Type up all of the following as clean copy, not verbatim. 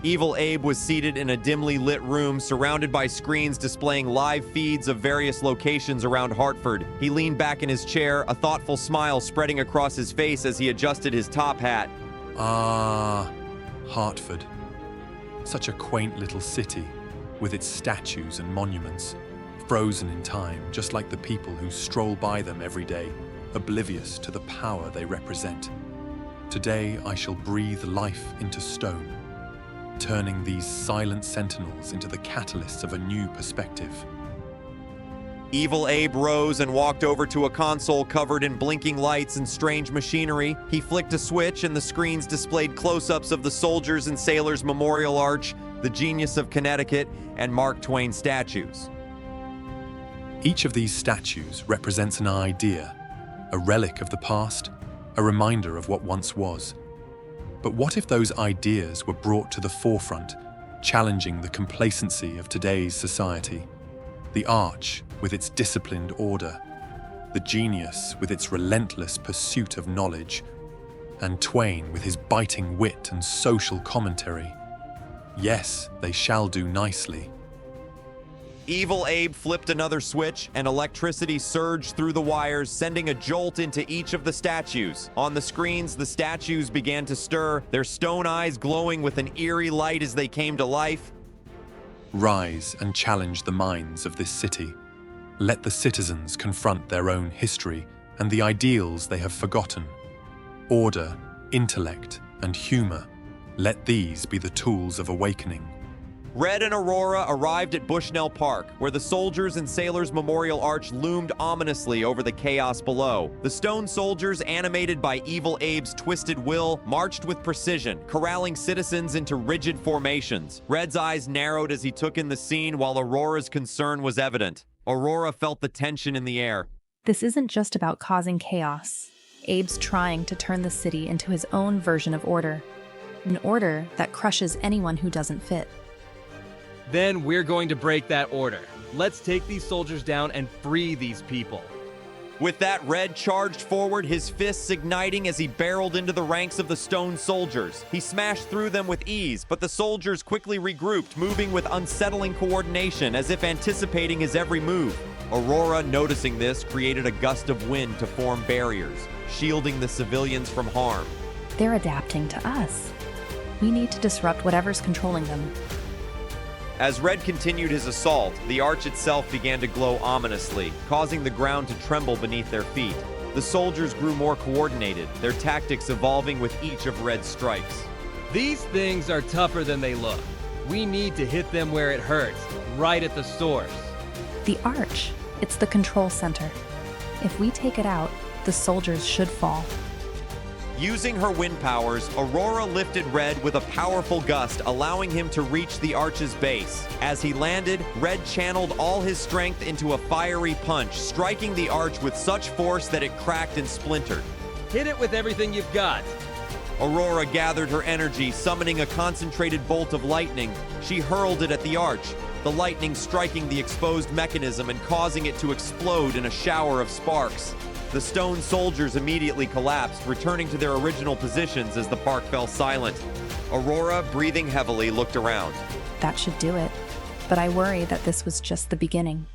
Evil Abe was seated in a dimly lit room surrounded by screens displaying live feeds of various locations around Hartford. He leaned back in his chair, a thoughtful smile spreading across his face as he adjusted his top hat. Ah, Hartford. Such a quaint little city, with its statues and monuments, frozen in time, just like the people who stroll by them every day, oblivious to the power they represent. Today I shall breathe life into stone, turning these silent sentinels into the catalysts of a new perspective. Evil Abe rose and walked over to a console covered in blinking lights and strange machinery. He flicked a switch and the screens displayed close-ups of the Soldiers and Sailors Memorial Arch, the Genius of Connecticut, and Mark Twain statues. Each of these statues represents an idea, a relic of the past, a reminder of what once was. But what if those ideas were brought to the forefront, challenging the complacency of today's society? The arch with its disciplined order, the genius with its relentless pursuit of knowledge, and Twain with his biting wit and social commentary. Yes, they shall do nicely. Evil Abe flipped another switch, and electricity surged through the wires, sending a jolt into each of the statues. On the screens, the statues began to stir, their stone eyes glowing with an eerie light as they came to life. Rise and challenge the minds of this city. Let the citizens confront their own history and the ideals they have forgotten. Order, intellect, and humor. Let these be the tools of awakening. Red and Aurora arrived at Bushnell Park, where the Soldiers and Sailors Memorial Arch loomed ominously over the chaos below. The stone soldiers, animated by Evil Abe's twisted will, marched with precision, corralling citizens into rigid formations. Red's eyes narrowed as he took in the scene, while Aurora's concern was evident. Aurora felt the tension in the air. This isn't just about causing chaos. Abe's trying to turn the city into his own version of order. An order that crushes anyone who doesn't fit. Then we're going to break that order. Let's take these soldiers down and free these people. With that, Red charged forward, his fists igniting as he barreled into the ranks of the stone soldiers. He smashed through them with ease, but the soldiers quickly regrouped, moving with unsettling coordination, as if anticipating his every move. Aurora, noticing this, created a gust of wind to form barriers, shielding the civilians from harm. They're adapting to us. We need to disrupt whatever's controlling them. As Red continued his assault, the arch itself began to glow ominously, causing the ground to tremble beneath their feet. The soldiers grew more coordinated, their tactics evolving with each of Red's strikes. These things are tougher than they look. We need to hit them where it hurts, right at the source. The arch, it's the control center. If we take it out, the soldiers should fall. Using her wind powers, Aurora lifted Red with a powerful gust, allowing him to reach the arch's base. As he landed, Red channeled all his strength into a fiery punch, striking the arch with such force that it cracked and splintered. Hit it with everything you've got. Aurora gathered her energy, summoning a concentrated bolt of lightning. She hurled it at the arch, the lightning striking the exposed mechanism and causing it to explode in a shower of sparks. The stone soldiers immediately collapsed, returning to their original positions as the park fell silent. Aurora, breathing heavily, looked around. That should do it. But I worry that this was just the beginning.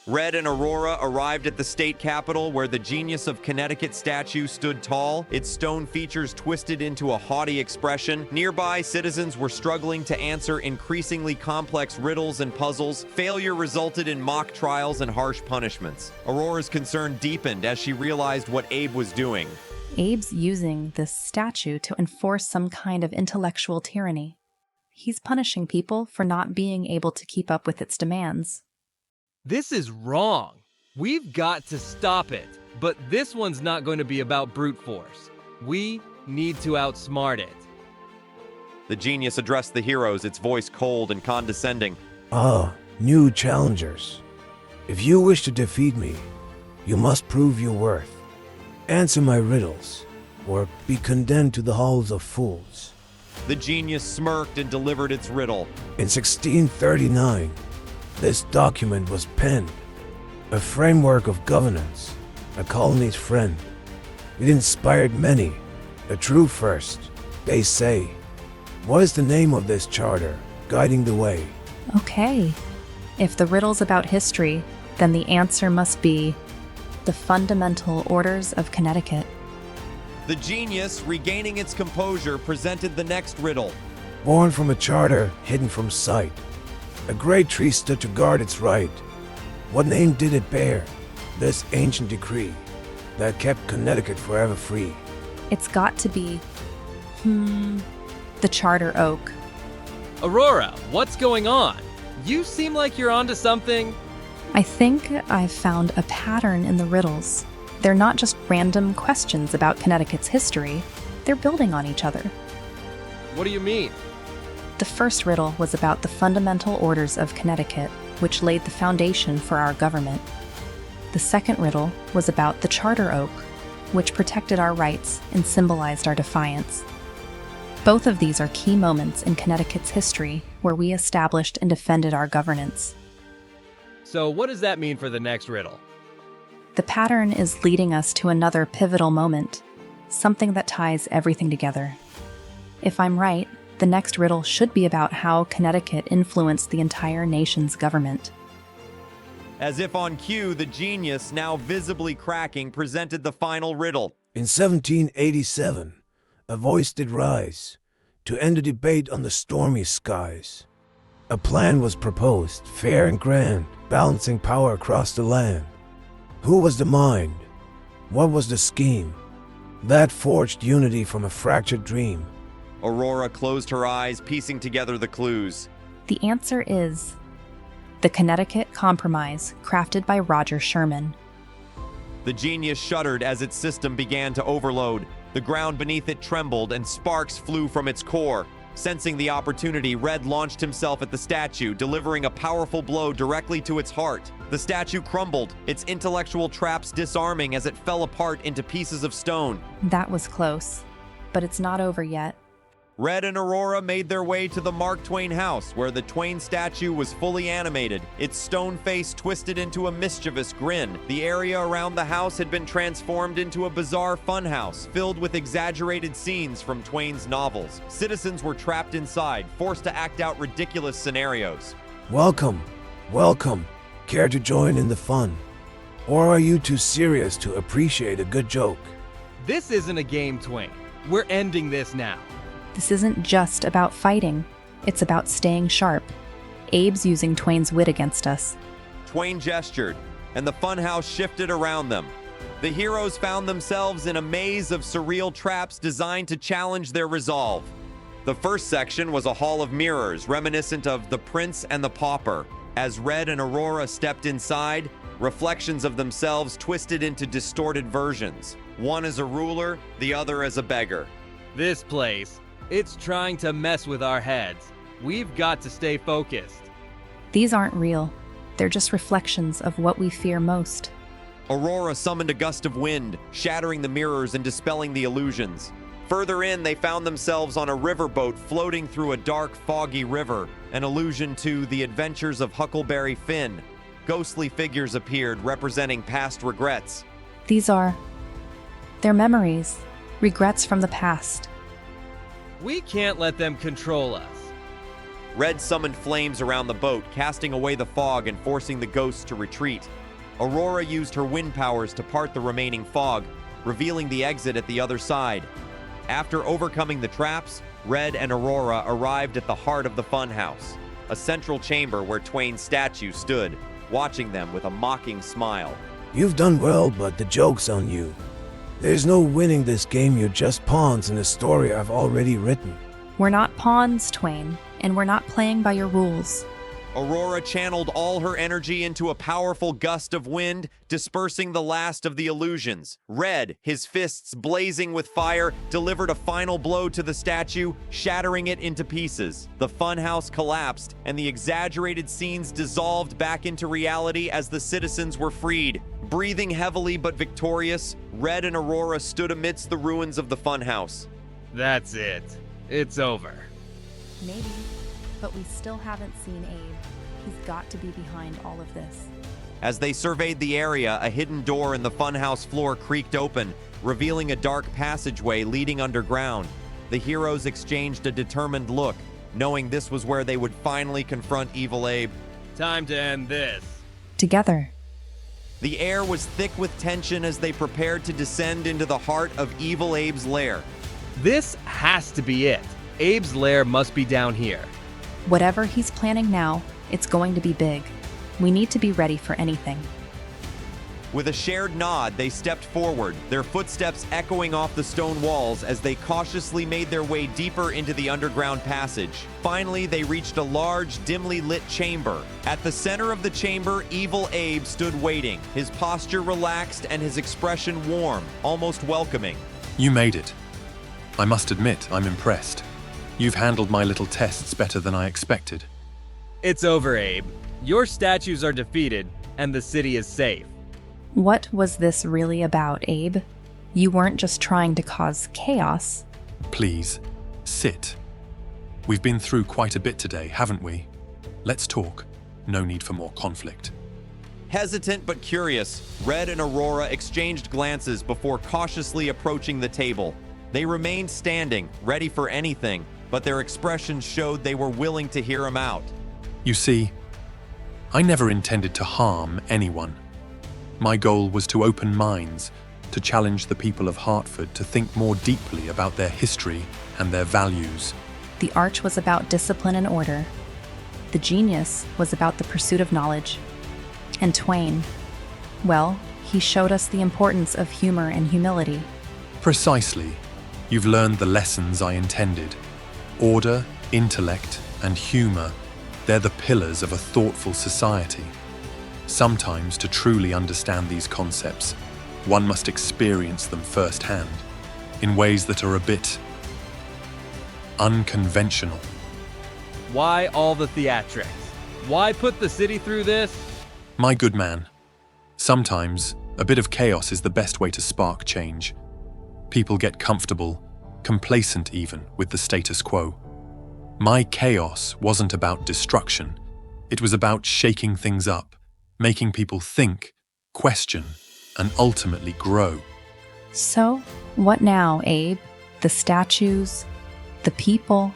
Red and Aurora arrived at the state capitol, where the Genius of Connecticut statue stood tall, its stone features twisted into a haughty expression. Nearby, citizens were struggling to answer increasingly complex riddles and puzzles. Failure resulted in mock trials and harsh punishments. Aurora's concern deepened as she realized what Abe was doing. Abe's using this statue to enforce some kind of intellectual tyranny. He's punishing people for not being able to keep up with its demands. This is wrong. We've got to stop it. But this one's not going to be about brute force. We need to outsmart it. The genius addressed the heroes, its voice cold and condescending. Ah, new challengers. If you wish to defeat me, you must prove your worth. Answer my riddles, or be condemned to the halls of fools. The genius smirked and delivered its riddle. In 1639, this document was penned, a framework of governance, a colony's friend. It inspired many, a true first, they say. What is the name of this charter guiding the way? Okay. If the riddle's about history, then the answer must be the Fundamental Orders of Connecticut. The genius, regaining its composure, presented the next riddle. Born from a charter hidden from sight, a great tree stood to guard its right. What name did it bear, this ancient decree that kept Connecticut forever free? It's got to be, the Charter Oak. Aurora, what's going on? You seem like you're onto something. I think I've found a pattern in the riddles. They're not just random questions about Connecticut's history, they're building on each other. What do you mean? The first riddle was about the Fundamental Orders of Connecticut, which laid the foundation for our government. The second riddle was about the Charter Oak, which protected our rights and symbolized our defiance. Both of these are key moments in Connecticut's history where we established and defended our governance. So what does that mean for the next riddle? The pattern is leading us to another pivotal moment, something that ties everything together. If I'm right, the next riddle should be about how Connecticut influenced the entire nation's government. As if on cue, the genius, now visibly cracking, presented the final riddle. In 1787, a voice did rise to end a debate on the stormy skies. A plan was proposed, fair and grand, balancing power across the land. Who was the mind? What was the scheme that forged unity from a fractured dream? Aurora closed her eyes, piecing together the clues. The answer is the Connecticut Compromise, crafted by Roger Sherman. The genius shuddered as its system began to overload. The ground beneath it trembled and sparks flew from its core. Sensing the opportunity, Red launched himself at the statue, delivering a powerful blow directly to its heart. The statue crumbled, its intellectual traps disarming as it fell apart into pieces of stone. That was close, but it's not over yet. Red and Aurora made their way to the Mark Twain house, where the Twain statue was fully animated, its stone face twisted into a mischievous grin. The area around the house had been transformed into a bizarre funhouse, filled with exaggerated scenes from Twain's novels. Citizens were trapped inside, forced to act out ridiculous scenarios. Welcome, welcome. Care to join in the fun? Or are you too serious to appreciate a good joke? This isn't a game, Twain. We're ending this now. This isn't just about fighting, it's about staying sharp. Abe's using Twain's wit against us. Twain gestured, and the funhouse shifted around them. The heroes found themselves in a maze of surreal traps designed to challenge their resolve. The first section was a hall of mirrors, reminiscent of The Prince and the Pauper. As Red and Aurora stepped inside, reflections of themselves twisted into distorted versions. One as a ruler, the other as a beggar. This place, it's trying to mess with our heads. We've got to stay focused. These aren't real. They're just reflections of what we fear most. Aurora summoned a gust of wind, shattering the mirrors and dispelling the illusions. Further in, they found themselves on a riverboat floating through a dark, foggy river, an allusion to the adventures of Huckleberry Finn. Ghostly figures appeared, representing past regrets. They're memories, regrets from the past. We can't let them control us. Red summoned flames around the boat, casting away the fog and forcing the ghosts to retreat. Aurora used her wind powers to part the remaining fog, revealing the exit at the other side. After overcoming the traps, Red and Aurora arrived at the heart of the funhouse, a central chamber where Twain's statue stood, watching them with a mocking smile. You've done well, but the joke's on you. There's no winning this game, you're just pawns in a story I've already written. We're not pawns, Twain, and we're not playing by your rules. Aurora channeled all her energy into a powerful gust of wind, dispersing the last of the illusions. Red, his fists blazing with fire, delivered a final blow to the statue, shattering it into pieces. The funhouse collapsed, and the exaggerated scenes dissolved back into reality as the citizens were freed. Breathing heavily but victorious, Red and Aurora stood amidst the ruins of the funhouse. That's it. It's over. Maybe, but we still haven't seen Abe. He's got to be behind all of this. As they surveyed the area, a hidden door in the funhouse floor creaked open, revealing a dark passageway leading underground. the heroes exchanged a determined look, knowing this was where they would finally confront Evil Abe. Time to end this. Together. The air was thick with tension as they prepared to descend into the heart of Evil Abe's lair. This has to be it. Abe's lair must be down here. Whatever he's planning now, it's going to be big. We need to be ready for anything. With a shared nod, they stepped forward, their footsteps echoing off the stone walls as they cautiously made their way deeper into the underground passage. Finally, they reached a large, dimly lit chamber. At the center of the chamber, Evil Abe stood waiting, his posture relaxed and his expression warm, almost welcoming. You made it. I must admit, I'm impressed. You've handled my little tests better than I expected. It's over, Abe. Your statues are defeated, and the city is safe. What was this really about, Abe? You weren't just trying to cause chaos. Please, sit. We've been through quite a bit today, haven't we? Let's talk. No need for more conflict. Hesitant but curious, Red and Aurora exchanged glances before cautiously approaching the table. They remained standing, ready for anything, but their expressions showed they were willing to hear him out. You see, I never intended to harm anyone. My goal was to open minds, to challenge the people of Hartford to think more deeply about their history and their values. The arch was about discipline and order. The genius was about the pursuit of knowledge. And Twain, well, he showed us the importance of humor and humility. Precisely. You've learned the lessons I intended. Order, intellect, and humor, they're the pillars of a thoughtful society. Sometimes, to truly understand these concepts, one must experience them firsthand, in ways that are a bit unconventional. Why all the theatrics? Why put the city through this? My good man, sometimes a bit of chaos is the best way to spark change. People get comfortable, complacent even, with the status quo. My chaos wasn't about destruction. It was about shaking things up, making people think, question, and ultimately grow. So, what now, Abe? The statues? The people?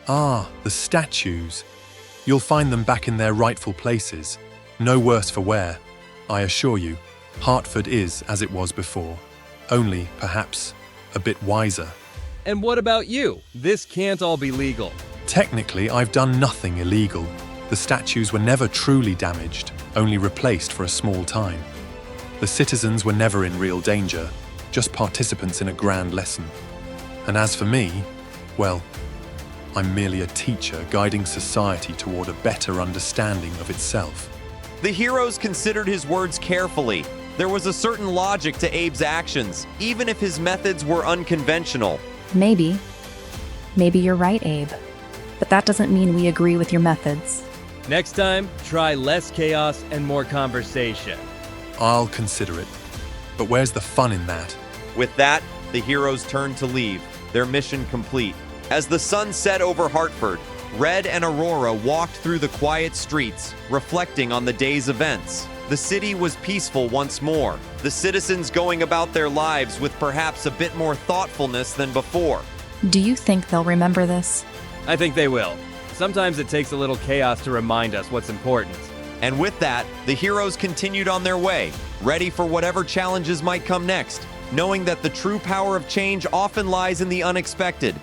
Ah, the statues. You'll find them back in their rightful places. No worse for wear. I assure you, Hartford is as it was before. Only, perhaps, a bit wiser. And what about you? This can't all be legal. Technically, I've done nothing illegal. The statues were never truly damaged, only replaced for a small time. The citizens were never in real danger, just participants in a grand lesson. And as for me, well, I'm merely a teacher guiding society toward a better understanding of itself. The heroes considered his words carefully. There was a certain logic to Abe's actions, even if his methods were unconventional. Maybe. Maybe you're right, Abe. But that doesn't mean we agree with your methods. Next time, try less chaos and more conversation. I'll consider it. But where's the fun in that? With that, the heroes turned to leave, their mission complete. As the sun set over Hartford, Red and Aurora walked through the quiet streets, reflecting on the day's events. The city was peaceful once more, the citizens going about their lives with perhaps a bit more thoughtfulness than before. Do you think they'll remember this? I think they will. Sometimes it takes a little chaos to remind us what's important. And with that, the heroes continued on their way, ready for whatever challenges might come next, knowing that the true power of change often lies in the unexpected,